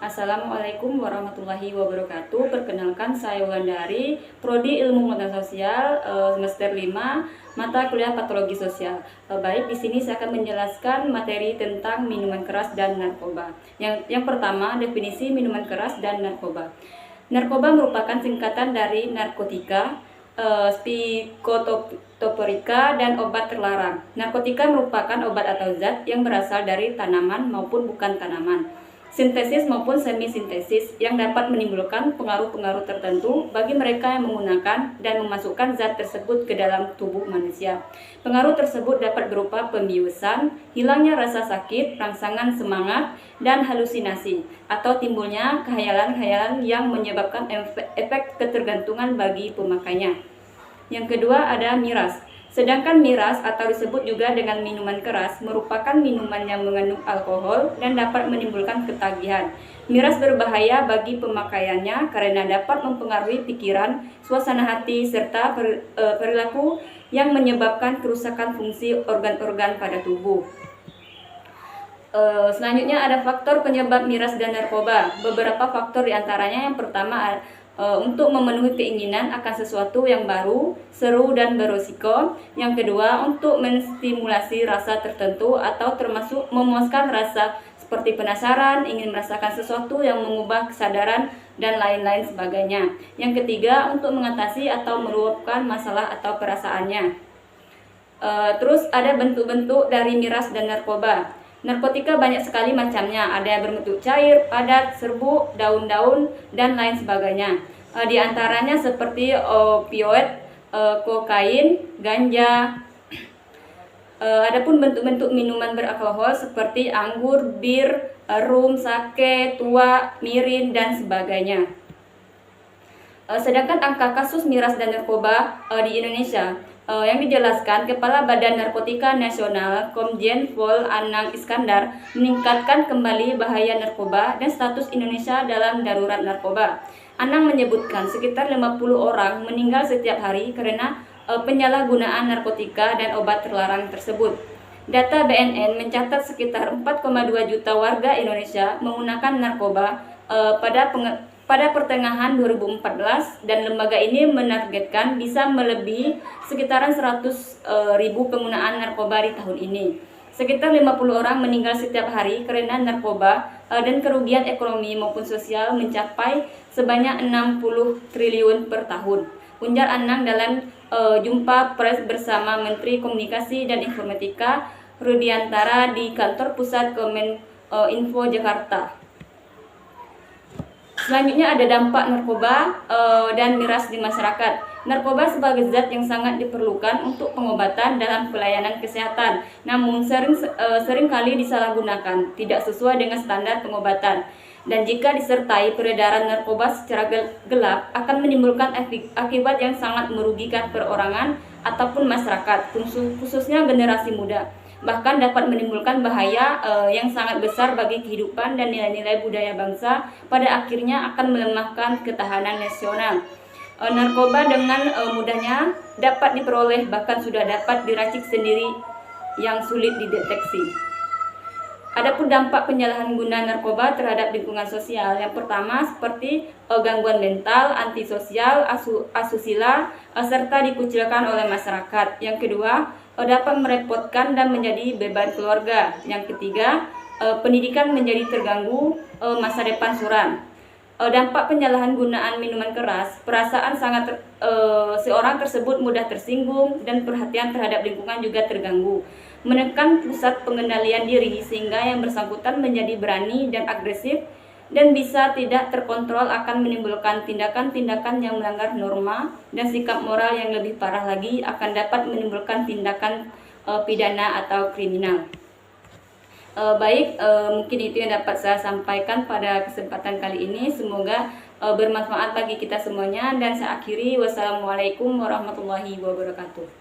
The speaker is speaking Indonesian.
Assalamualaikum warahmatullahi wabarakatuh. Perkenalkan, saya Wulandari, Prodi Ilmu Pengetahuan Sosial, semester 5, mata kuliah Patologi Sosial. Baik, di sini saya akan menjelaskan materi tentang minuman keras dan narkoba. Yang pertama, definisi minuman keras dan narkoba. Narkoba merupakan singkatan dari narkotika, psikotoporika, dan obat terlarang. Narkotika merupakan obat atau zat yang berasal dari tanaman maupun bukan tanaman, sintesis maupun semi-sintesis, yang dapat menimbulkan pengaruh-pengaruh tertentu bagi mereka yang menggunakan dan memasukkan zat tersebut ke dalam tubuh manusia. Pengaruh tersebut dapat berupa pembiusan, hilangnya rasa sakit, rangsangan semangat, dan halusinasi, atau timbulnya khayalan-khayalan yang menyebabkan efek ketergantungan bagi pemakainya. Yang kedua ada miras. Sedangkan miras atau disebut juga dengan minuman keras merupakan minuman yang mengandung alkohol dan dapat menimbulkan ketagihan. Miras berbahaya bagi pemakaiannya karena dapat mempengaruhi pikiran, suasana hati, serta perilaku yang menyebabkan kerusakan fungsi organ-organ pada tubuh. Selanjutnya ada faktor penyebab miras dan narkoba. Beberapa faktor diantaranya, yang pertama untuk memenuhi keinginan akan sesuatu yang baru, seru, dan berisiko. Yang kedua, untuk menstimulasi rasa tertentu atau termasuk memuaskan rasa seperti penasaran, ingin merasakan sesuatu yang mengubah kesadaran, dan lain-lain sebagainya. Yang ketiga, untuk mengatasi atau meluapkan masalah atau perasaannya. Terus ada bentuk-bentuk dari miras dan narkoba. Narkotika banyak sekali macamnya, ada yang berbentuk cair, padat, serbuk, daun-daun, dan lain sebagainya. Di antaranya seperti opioid, kokain, ganja. Adapun bentuk-bentuk minuman beralkohol seperti anggur, bir, rum, sake, tua, mirin, dan sebagainya. Sedangkan angka kasus miras dan narkoba di Indonesia yang dijelaskan, Kepala Badan Narkotika Nasional Komjen Pol Anang Iskandar meningkatkan kembali bahaya narkoba dan status Indonesia dalam darurat narkoba. Anang menyebutkan sekitar 50 orang meninggal setiap hari karena penyalahgunaan narkotika dan obat terlarang tersebut. Data BNN mencatat sekitar 4,2 juta warga Indonesia menggunakan narkoba pada pertengahan 2014, dan lembaga ini menargetkan bisa melebihi sekitaran 100.000 penggunaan narkoba di tahun ini. Sekitar 50 orang meninggal setiap hari karena narkoba, dan kerugian ekonomi maupun sosial mencapai sebanyak 60 triliun per tahun, ujar Anang dalam jumpa pers bersama Menteri Komunikasi dan Informatika Rudiantara di kantor pusat Kominfo Jakarta. Selanjutnya ada dampak narkoba dan miras di masyarakat. Narkoba sebagai zat yang sangat diperlukan untuk pengobatan dalam pelayanan kesehatan, namun sering kali disalahgunakan, tidak sesuai dengan standar pengobatan. Dan jika disertai peredaran narkoba secara gelap, akan menimbulkan akibat yang sangat merugikan perorangan ataupun masyarakat, khususnya generasi muda. Bahkan dapat menimbulkan bahaya yang sangat besar bagi kehidupan dan nilai-nilai budaya bangsa, pada akhirnya akan melemahkan ketahanan nasional. Narkoba dengan mudahnya dapat diperoleh, bahkan sudah dapat diracik sendiri yang sulit dideteksi. Adapun dampak penyalahgunaan narkoba terhadap lingkungan sosial, yang pertama seperti gangguan mental, antisosial, asusila, serta dikucilkan oleh masyarakat. Yang kedua, dapat merepotkan dan menjadi beban keluarga. Yang ketiga, pendidikan menjadi terganggu, masa depan suram. Dampak penyalahgunaan minuman keras, perasaan seorang tersebut mudah tersinggung dan perhatian terhadap lingkungan juga terganggu. Menekan pusat pengendalian diri sehingga yang bersangkutan menjadi berani dan agresif dan bisa tidak terkontrol, akan menimbulkan tindakan-tindakan yang melanggar norma dan sikap moral yang lebih parah lagi, akan dapat menimbulkan tindakan pidana atau kriminal. Mungkin itu yang dapat saya sampaikan pada kesempatan kali ini. Semoga bermanfaat bagi kita semuanya, dan saya akhiri. Wassalamualaikum warahmatullahi wabarakatuh.